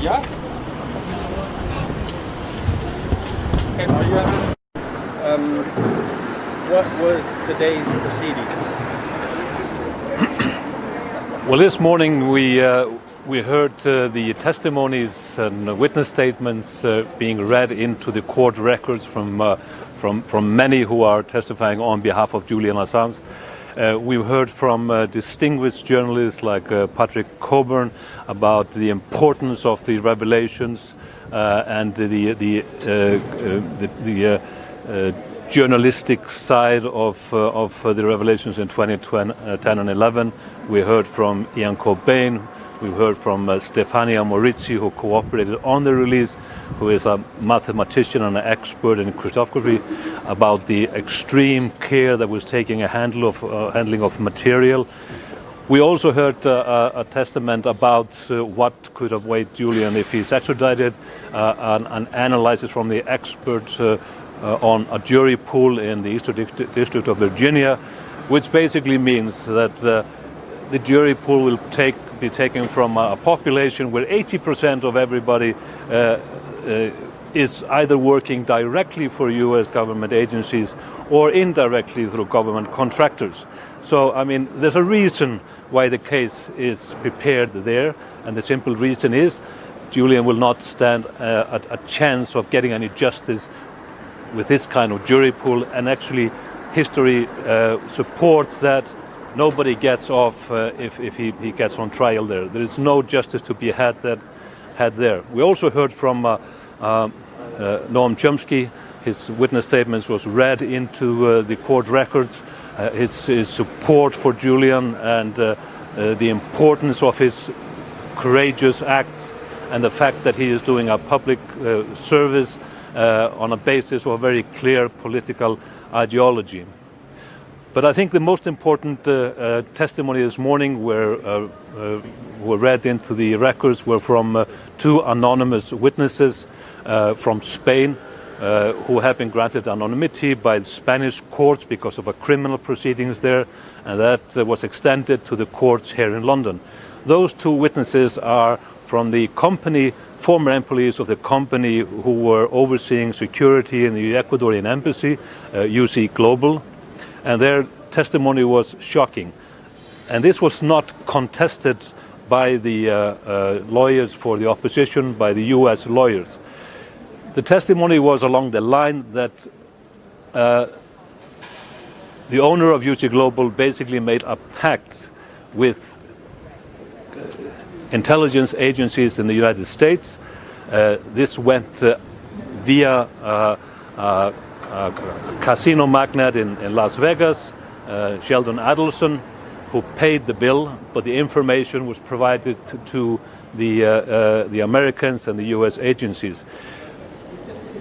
Yeah? What was today's proceedings? Well, this morning we heard the testimonies and witness statements being read into the court records from many who are testifying on behalf of Julian Assange. We heard from distinguished journalists like Patrick Coburn about the importance of the revelations and the journalistic side of the revelations in 2010 and 11. We heard from Ian Cobain. We heard from Stefania Morizzi, who cooperated on the release, who is a mathematician and an expert in cryptography, about the extreme care that was taking handling of material. We also heard a testament about what could await Julian if he's extradited, an analysis from the expert on a jury pool in the Eastern District of Virginia, which basically means that the jury pool will be taken from a population where 80% of everybody is either working directly for U.S. government agencies or indirectly through government contractors. So, I mean, there's a reason why the case is prepared there, and the simple reason is Julian will not stand a chance of getting any justice with this kind of jury pool, and actually history supports that nobody gets off if he gets on trial there. There is no justice to be had there. We also heard from Noam Chomsky. His witness statements was read into the court records. His support for Julian and the importance of his courageous acts and the fact that he is doing a public service on a basis of a very clear political ideology. But I think the most important testimony this morning were read into the records were from two anonymous witnesses from Spain who have been granted anonymity by the Spanish courts because of a criminal proceedings there, and that was extended to the courts here in London. Those two witnesses are from the company, former employees of the company who were overseeing security in the Ecuadorian embassy, UC Global, and their testimony was shocking. And this was not contested by the lawyers for the opposition, by the US lawyers. The testimony was along the line that the owner of UC Global basically made a pact with intelligence agencies in the United States. This went via a casino magnate in Las Vegas, Sheldon Adelson, who paid the bill, but the information was provided to the Americans and the US agencies.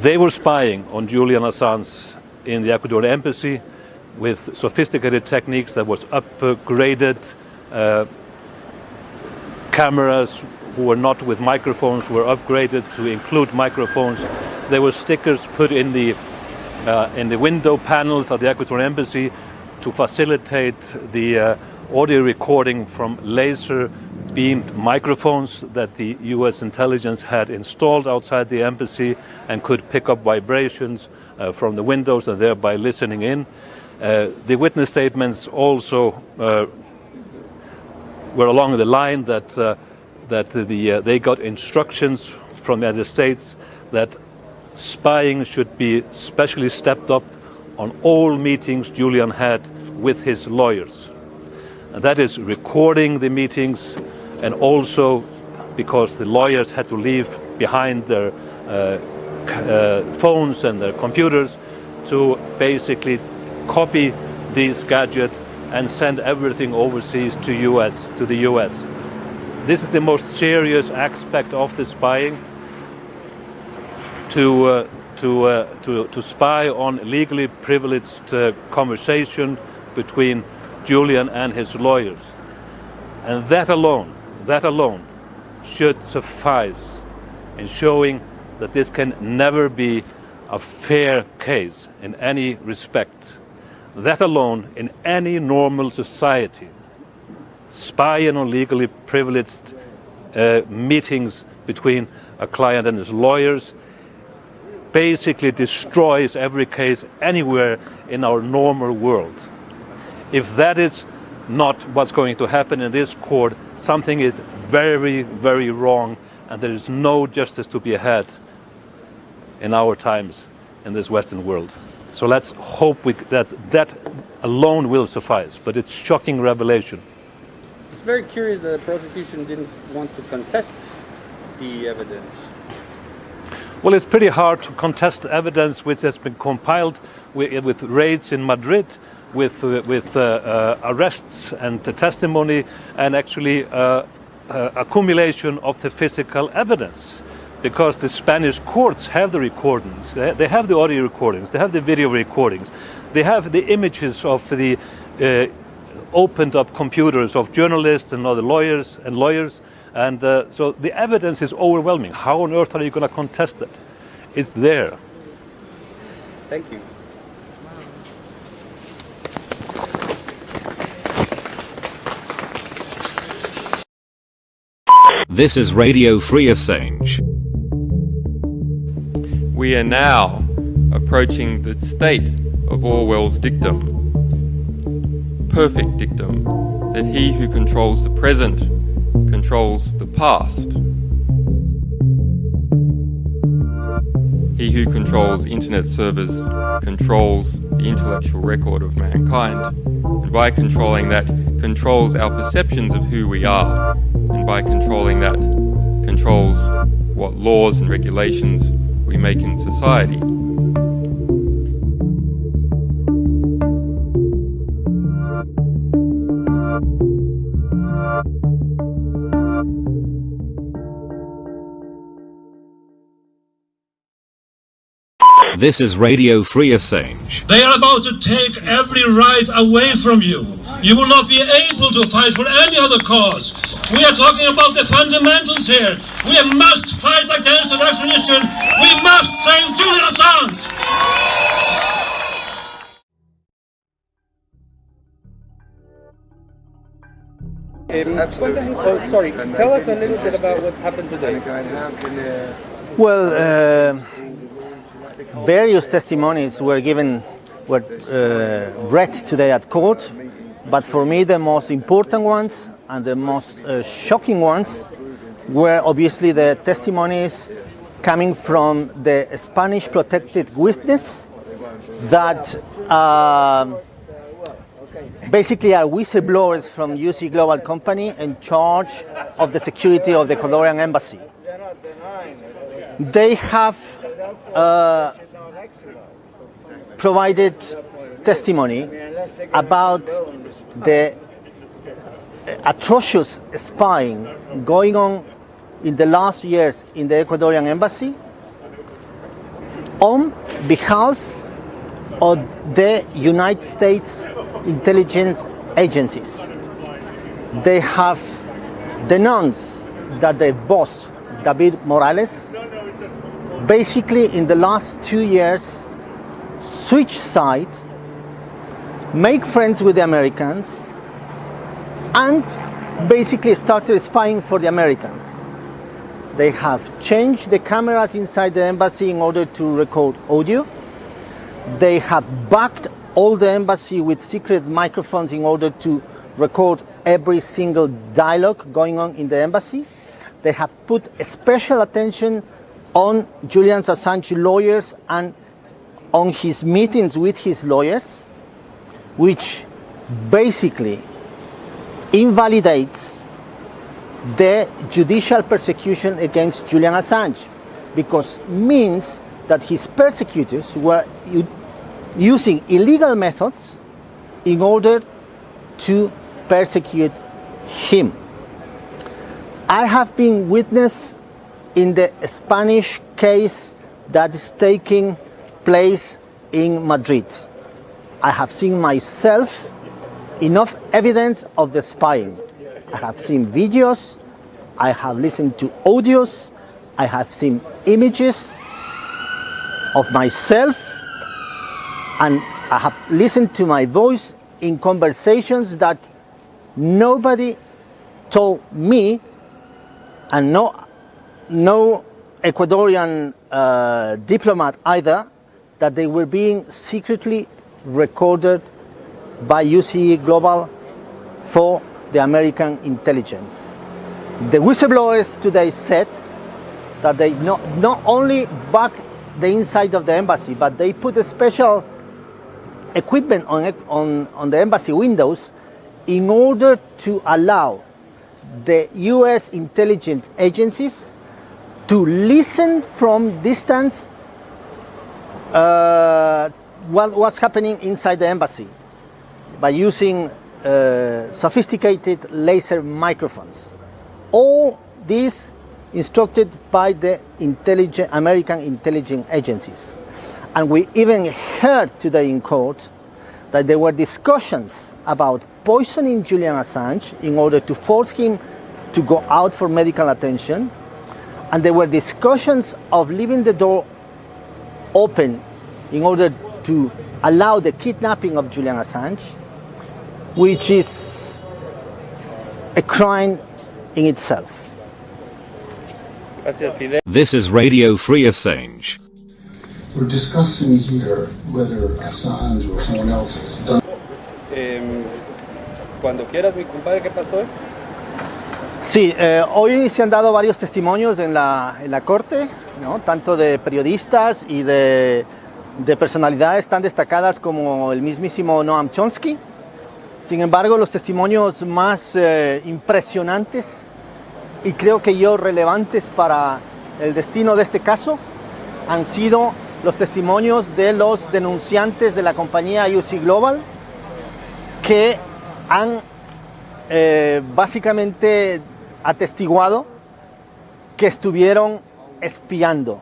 They were spying on Julian Assange in the Ecuadorian embassy with sophisticated techniques that was upgraded. Cameras who were not with microphones were upgraded to include microphones. There were stickers put in the window panels of the Ecuadorian embassy to facilitate the audio recording from laser beamed microphones that the US intelligence had installed outside the embassy and could pick up vibrations from the windows and thereby listening in. The witness statements also were along the line that they got instructions from the United States that spying should be specially stepped up on all meetings Julian had with his lawyers. And that is recording the meetings, and also because the lawyers had to leave behind their phones and their computers to basically copy these gadgets and send everything overseas to the US. This is the most serious aspect of the spying, to spy on legally privileged conversation between Julian and his lawyers. And that alone should suffice in showing that this can never be a fair case in any respect. That alone, in any normal society, spying on legally privileged meetings between a client and his lawyers, basically destroys every case anywhere in our normal world. If that is not what's going to happen in this court, something is very, very wrong, and there is no justice to be had in our times in this Western world. So let's hope that alone will suffice, but it's shocking revelation. It's very curious that the prosecution didn't want to contest the evidence. Well, it's pretty hard to contest evidence which has been compiled with raids in Madrid, with arrests and testimony, and actually accumulation of the physical evidence. Because the Spanish courts have the recordings, they have the audio recordings, they have the video recordings, they have the images of the opened up computers of journalists and other lawyers, and so the evidence is overwhelming. How on earth are you going to contest it? It's there. Thank you. This is Radio Free Assange. We are now approaching the state of Orwell's dictum. Perfect dictum, that he who controls the present controls the past. He who controls internet servers controls the intellectual record of mankind, and by controlling that, controls our perceptions of who we are, and by controlling that, controls what laws and regulations we make in society. This is Radio Free Assange. They are about to take every right away from you. You will not be able to fight for any other cause. We are talking about the fundamentals here. We must fight against the extradition. We must save Julian Assange. Sorry, tell us a little bit about what happened today. Well, various testimonies were read today at court, but for me the most important ones and the most shocking ones were obviously the testimonies coming from the Spanish protected witness that basically are whistleblowers from UC Global Company in charge of the security of the Ecuadorian embassy. They have provided testimony about the atrocious spying going on in the last years in the Ecuadorian embassy on behalf of the United States intelligence agencies. They have denounced that their boss, David Morales, basically in the last 2 years switch sides, make friends with the Americans, and basically started spying for the Americans. They have changed the cameras inside the embassy in order to record audio. They have backed all the embassy with secret microphones in order to record every single dialogue going on in the embassy. They have put special attention on Julian Assange lawyers and on his meetings with his lawyers, which basically invalidates the judicial persecution against Julian Assange, because means that his persecutors were using illegal methods in order to persecute him. I have been witness in the Spanish case that is taking place in Madrid. I have seen myself enough evidence of the spying. I have seen videos, I have listened to audios, I have seen images of myself, and I have listened to my voice in conversations that nobody told me, and no no Ecuadorian diplomat either, that they were being secretly recorded by UCE Global for the American intelligence. The whistleblowers today said that they not only backed the inside of the embassy, but they put a special equipment on the embassy windows in order to allow the US intelligence agencies to listen from distance what was happening inside the embassy by using sophisticated laser microphones. All these instructed by the American intelligence agencies. And we even heard today in court that there were discussions about poisoning Julian Assange in order to force him to go out for medical attention. And there were discussions of leaving the door open in order to allow the kidnapping of Julian Assange, which is a crime in itself. Gracias, Fidel. This is Radio Free Assange. We're discussing here whether Assange or someone else has done. Cuando quieras, mi compadre, ¿qué pasó? Sí, hoy se han dado varios testimonios en la corte, ¿no? Tanto de periodistas y de personalidades tan destacadas como el mismísimo Noam Chomsky. Sin embargo, los testimonios más impresionantes y creo que relevantes para el destino de este caso han sido los testimonios de los denunciantes de la compañía UC Global, que han básicamente atestiguado que estuvieron espiando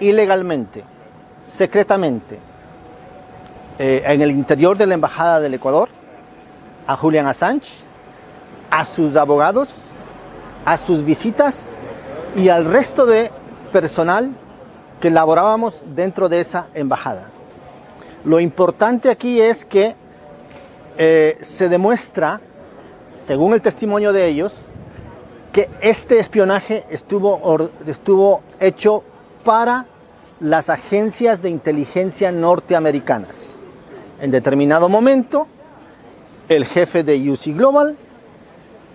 ilegalmente, secretamente, en el interior de la Embajada del Ecuador a Julian Assange, a sus abogados, a sus visitas y al resto de personal que laborábamos dentro de esa embajada. Lo importante aquí es que se demuestra, según el testimonio de ellos, que este espionaje estuvo hecho para las agencias de inteligencia norteamericanas. En determinado momento, el jefe de UC Global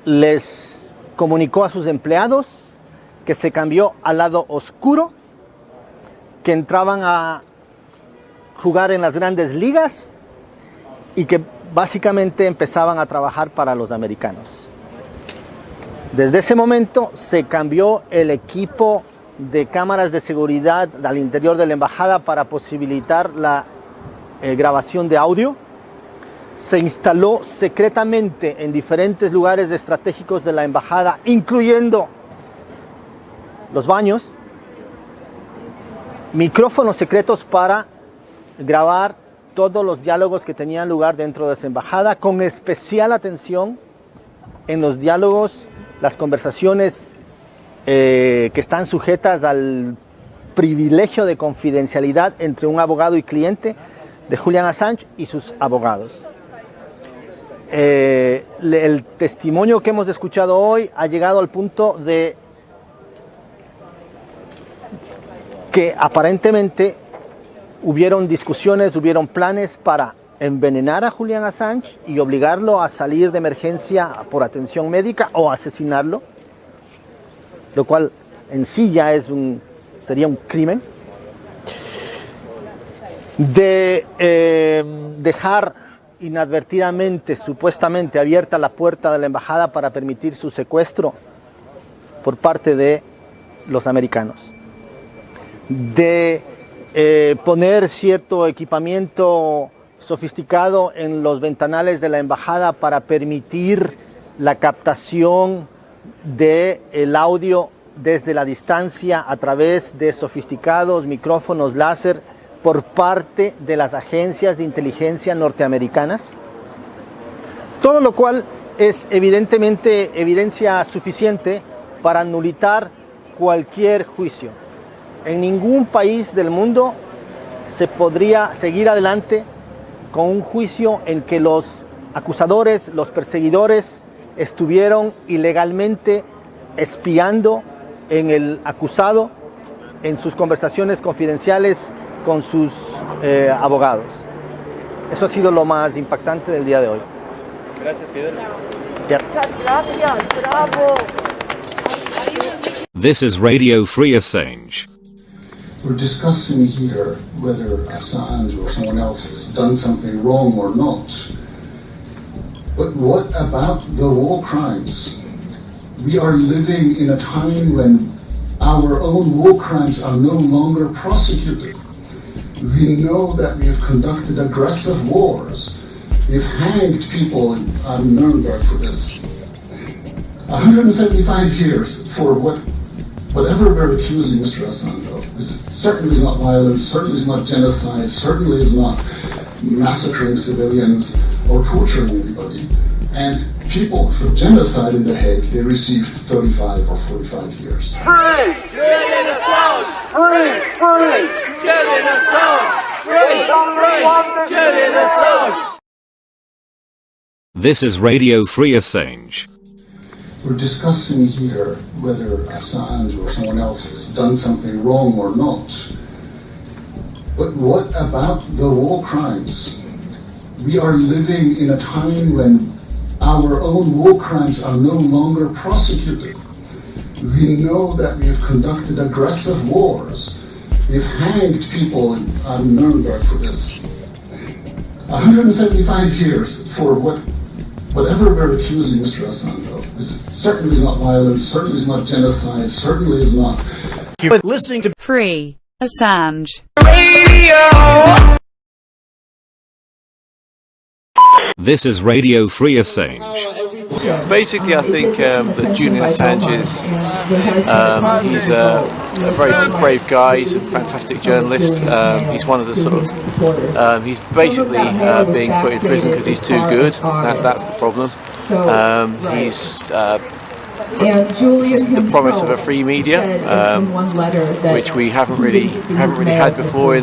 les comunicó a sus empleados que se cambió al lado oscuro, que entraban a jugar en las grandes ligas y que básicamente empezaban a trabajar para los americanos. Desde ese momento se cambió el equipo de cámaras de seguridad al interior de la embajada para posibilitar la grabación de audio. Se instaló secretamente en diferentes lugares estratégicos de la embajada, incluyendo los baños, micrófonos secretos para grabar todos los diálogos que tenían lugar dentro de esa embajada, con especial atención en los diálogos, las conversaciones que están sujetas al privilegio de confidencialidad entre un abogado y cliente de Julian Assange y sus abogados. El testimonio que hemos escuchado hoy ha llegado al punto de que aparentemente hubieron discusiones, hubieron planes para envenenar a Julian Assange y obligarlo a salir de emergencia por atención médica o asesinarlo, lo cual en sí ya sería un crimen. De dejar inadvertidamente, supuestamente abierta la puerta de la embajada para permitir su secuestro por parte de los americanos. De poner cierto equipamiento sofisticado en los ventanales de la embajada para permitir la captación del audio desde la distancia a través de sofisticados micrófonos láser por parte de las agencias de inteligencia norteamericanas. Todo lo cual es evidentemente evidencia suficiente para nulitar cualquier juicio. En ningún país del mundo se podría seguir adelante con un juicio en que los acusadores, los perseguidores, estuvieron ilegalmente espiando en el acusado en sus conversaciones confidenciales con sus abogados. Eso ha sido lo más impactante del día de hoy. Gracias, Fidel. Muchas gracias, bravo. This is Radio Free Assange. We're discussing here whether Assange or someone else has done something wrong or not. But what about the war crimes? We are living in a time when our own war crimes are no longer prosecuted. We know that we have conducted aggressive wars. We've hanged people in Nuremberg for this. 175 years for whatever we're accusing Mr. Assange of. This certainly is not violence, certainly is not genocide, certainly is not massacring civilians or torturing anybody. And people for genocide in The Hague, they received 35 or 45 years. Free! Julian Assange! Free! Free! Julian Assange! Free! Free! Julian Assange! This is Radio Free Assange. We're discussing here whether Assange or someone else has done something wrong or not. But what about the war crimes? We are living in a time when our own war crimes are no longer prosecuted. We know that we have conducted aggressive wars. We've hanged people in Nuremberg for this. 175 years for whatever we're accusing Mr. Assange of. This certainly is not violence, certainly is not genocide, certainly is not. You're listening to Free Assange Radio. This is Radio Free Assange. Basically, I think that Julian Assange is he's a very brave guy. He's a fantastic journalist. He's one of the sort of he's basically being put in prison because he's too good. That's the problem. He's the promise of a free media, which we haven't really had before.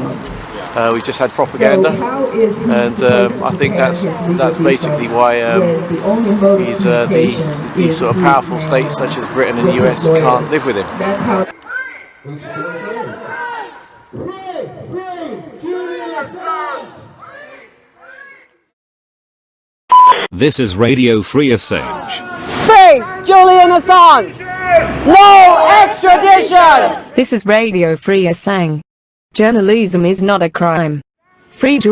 We've just had propaganda, and I think that's basically why he's the sort of powerful states such as Britain and the US can't live with him. This is Radio Free Assange. Free! Julian Assange! No extradition! This is Radio Free Assange. Journalism is not a crime. Free